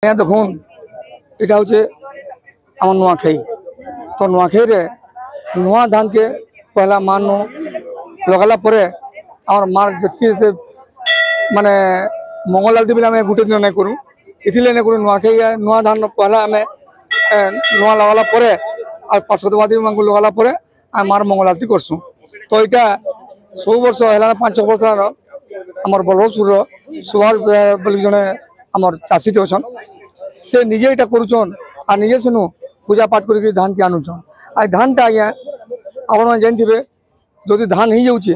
দেখুন এটা হচ্ছে আমার নোয়াখাই। তো নোয়াখাইরে নুয়া ধানকে পহলা মান লগালা পরে আমার মার যেতকি সে মানে মঙ্গল আলতি বলে আমি গোটে দিন নাই করু এলে নাই করু নোয়াখাই নুয়া ধান পহলা আমি নুয়া লগালা পরে আর 5 মাংস লগালা পরে আমি মার মঙ্গল আলতি করছু। তো এটা সব বর্ষ হল 5 বর্ষ আমার বলভসুর সুভাষ বলে জনে আমার চাষীটি অছন সে নিজে এটা করুছন আর নিজে শুনু পূজা পাঠ করি ধান কে আনুছন। আর ধানটা আজ্ঞা আপনার জানিথিবে যদি ধান হয়ে যাচ্ছে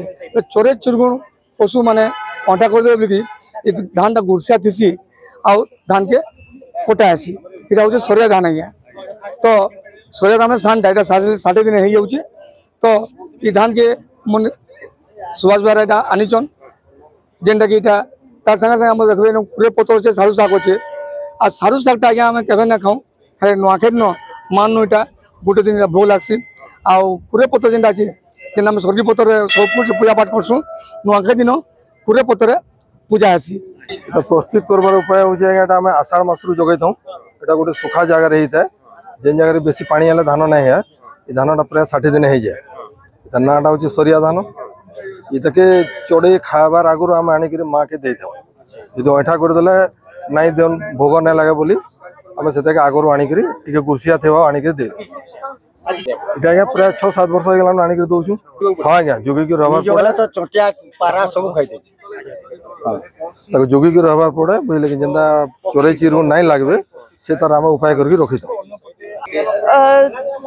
চোরে চুরগুণ পশু মানে অঁটা করে দেবে বলি এই ধানটা গুড়সিয়া থিসি আর ধানকে কোটা আসি এটা হচ্ছে সরিয়া ধান আজ্ঞা। তো সরিয়া ধানের সানটা এটা 60 দিনে হয়ে যাচ্ছে। তো এই ধানকে মনে সুভাষ বেহরা এটা আনিছন যেটা কি এটা তার সঙ্গে সঙ্গে আমরা দেখবে কুড়ে পতর হচ্ছে সারু শাক হচ্ছে। আর সারু শাকটা আজ্ঞা আমি কেবে না খাও হ্যাঁ নোয়াখাই ন মান এটা গোটে দিন ভোগ লাগছি। আর কুড়ে পতর যেটা আছে যেটা আমি স্বর্গী পতরে সব পূজা পাঠ করছু নোয়াখাই দিন কুড়ে পতরে পূজা আসি। প্রস্তুত করবার উপায় হচ্ছে এটা আমি আষাঢ় মাসরু যোগাই থাও। এটা গোটে সুখা জায়গায় হয়ে যেন জায়গায় বেশি পানি হলে ধান না হয় এই ধানটা প্রায় 60 দিনে হয়ে যায়। তার নাটা হচ্ছে সরিয়া ধান। এটাকে চড়ে খাবার আগর আমি আনিকি মাকে দিয়ে থাও যদি অঁঠা করে দেলে নাই দেন ভোগ না লাগে বলি আমি সেটাকে আগর আনিকি টিকে গুরসিয়া থেবা আনিকি দিয়ে এটা আজ্ঞা প্রায় 6-7 বর্ষ হয়ে গেল আনিকি দৌছু। হ্যাঁ আজ্ঞা যোগীকি রহবার পরে তো চটিয়া পারা সব খাইতে তাকে যোগীকি রহবার পরে বুঝলে কি যেটা চোরে চিরগুণ নাই লাগবে সে তার আমি উপায় করি রখি থাও।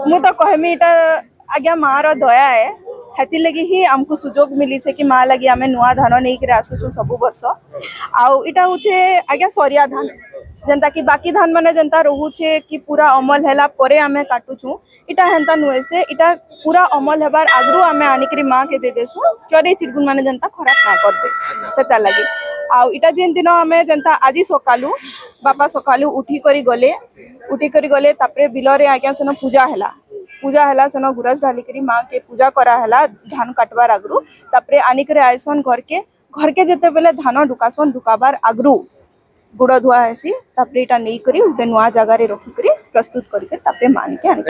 मु तो कहमी इटा आज्ञा मार दया है हेती लगी ही हमको सुजोग मिली छे कि माँ लगी आमे नुआ धान नहीं करे आसुछु सबु वर्ष आउ इटा होछे आज्ञा सरिया धान जनता कि बाकी धान माने जनता रहू छे कि पूरा अमल हैला परे आमे काटुछु इटा हेंता नुए से इटा पूरा अमल हेबार आगरु आमे आनिकरी माँ के दे देसु चरे चिरगुन माने जनता खराब ना कर दे सेता लगी आउ इटा जेन दिन आमे जनता आजी सकालू बापा सकालू उठी करी गले तापरे बिलरे आज्ञा सेन पूजा हैला सेन गुरस ढाली करी माँ के पूजा करा हैला धान काटबार आगरु तापरे आनिकरे आइसन घर के जेते बेले धान ढुकासन ढुकाबार आगरु गुड़ धुआ हेसी तापरे इटा नहीं करी उठे नुआ जगह रे रखी करी प्रस्तुत करी तापरे मान के आनी।